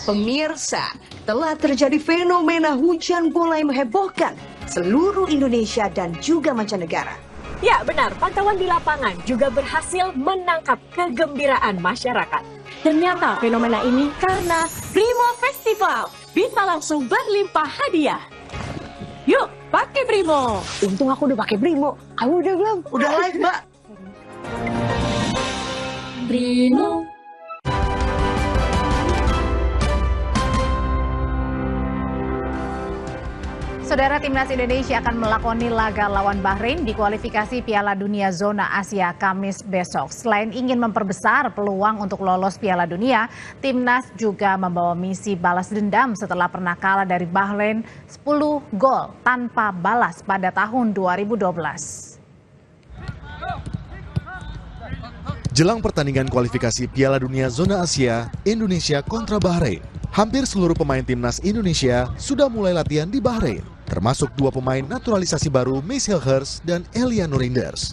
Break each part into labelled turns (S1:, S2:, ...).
S1: Pemirsa, telah terjadi fenomena hujan bola yang menghebohkan seluruh Indonesia dan juga mancanegara.
S2: Ya benar, pantauan di lapangan juga berhasil menangkap kegembiraan masyarakat. Ternyata fenomena ini karena Brimo Festival bisa langsung berlimpah hadiah. Yuk, pakai Brimo.
S1: Untung aku udah pakai Brimo. Kamu udah belum? Udah live, Mbak.
S2: Brimo.
S3: Saudara, Timnas Indonesia akan melakoni laga lawan Bahrain di kualifikasi Piala Dunia Zona Asia Kamis besok. Selain ingin memperbesar peluang untuk lolos Piala Dunia, Timnas juga membawa misi balas dendam setelah pernah kalah dari Bahrain 10 gol tanpa balas pada tahun 2012.
S4: Jelang pertandingan kualifikasi Piala Dunia Zona Asia Indonesia kontra Bahrain, hampir seluruh pemain Timnas Indonesia sudah mulai latihan di Bahrain, termasuk dua pemain naturalisasi baru Miss Hilgers dan Eliano Reinders.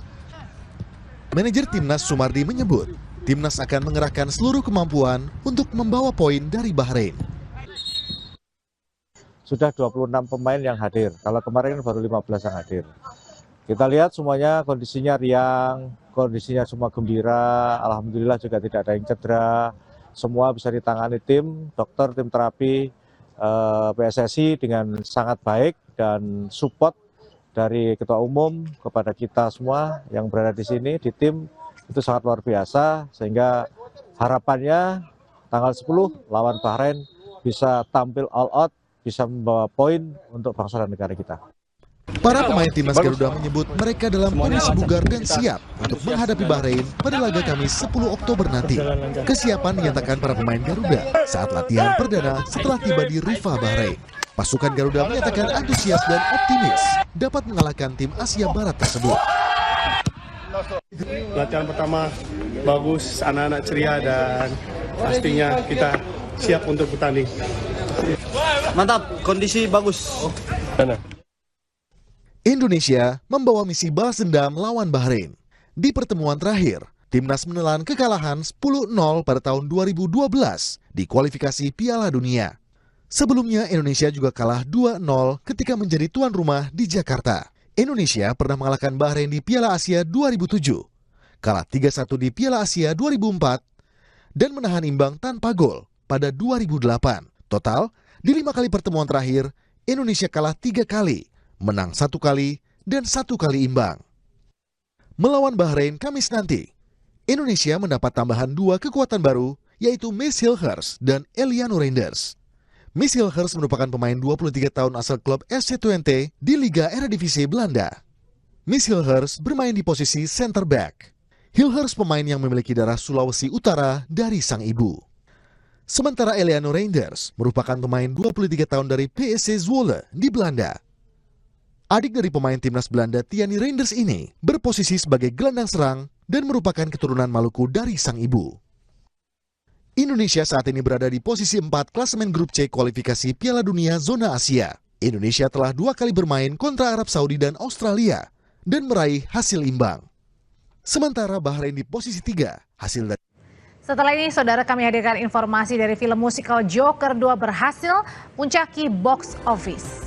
S4: Manajer Timnas Sumardi menyebut, Timnas akan mengerahkan seluruh kemampuan untuk membawa poin dari Bahrain.
S5: Sudah 26 pemain yang hadir, kalau kemarin baru 15 yang hadir. Kita lihat semuanya kondisinya riang, kondisinya semua gembira, alhamdulillah juga tidak ada yang cedera. Semua bisa ditangani tim, dokter, tim terapi, PSSI dengan sangat baik dan support dari Ketua Umum kepada kita semua yang berada di sini, di tim, itu sangat luar biasa. Sehingga harapannya tanggal 10 lawan Bahrain bisa tampil all out, bisa membawa poin untuk bangsa dan negara kita.
S4: Para pemain Timnas Garuda menyebut mereka dalam kondisi bugar dan siap untuk menghadapi Bahrain pada laga Kamis 10 Oktober nanti. Kesiapan dinyatakan para pemain Garuda saat latihan perdana setelah tiba di Rifa, Bahrain. Pasukan Garuda menyatakan antusias dan optimis dapat mengalahkan tim Asia Barat tersebut.
S6: Latihan pertama bagus, anak-anak ceria dan pastinya kita siap untuk bertanding.
S7: Mantap, kondisi bagus.
S4: Indonesia membawa misi balas dendam lawan Bahrain. Di pertemuan terakhir, Timnas menelan kekalahan 10-0 pada tahun 2012 di kualifikasi Piala Dunia. Sebelumnya Indonesia juga kalah 2-0 ketika menjadi tuan rumah di Jakarta. Indonesia pernah mengalahkan Bahrain di Piala Asia 2007, kalah 3-1 di Piala Asia 2004, dan menahan imbang tanpa gol pada 2008. Total, di 5 kali pertemuan terakhir, Indonesia kalah 3 kali, menang 1 kali, dan 1 kali imbang. Melawan Bahrain Kamis nanti, Indonesia mendapat tambahan 2 kekuatan baru, yaitu Miss Hilgers dan Eliano Reinders. Miss Hilgers merupakan pemain 23 tahun asal klub FC Twente di Liga Eredivisie Belanda. Miss Hilgers bermain di posisi center back. Hilgers pemain yang memiliki darah Sulawesi Utara dari sang ibu. Sementara Eliano Reinders merupakan pemain 23 tahun dari PSV Zwolle di Belanda. Adik dari pemain Timnas Belanda Tiani Reinders ini berposisi sebagai gelandang serang dan merupakan keturunan Maluku dari sang ibu. Indonesia saat ini berada di posisi 4 klasemen grup C kualifikasi Piala Dunia Zona Asia. Indonesia telah 2 kali bermain kontra Arab Saudi dan Australia dan meraih hasil imbang. Sementara Bahrain di posisi 3, hasil dari...
S3: Setelah ini, saudara, kami hadirkan informasi dari film musikal Joker 2 berhasil puncaki box office.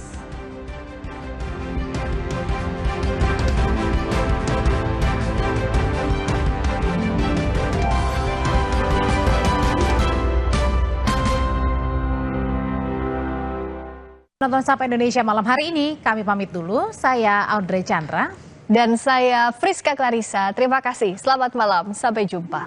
S3: Nonton Sapa Indonesia malam hari ini, kami pamit dulu. Saya Audrey Chandra.
S8: Dan saya Friska Clarissa. Terima kasih. Selamat malam. Sampai jumpa.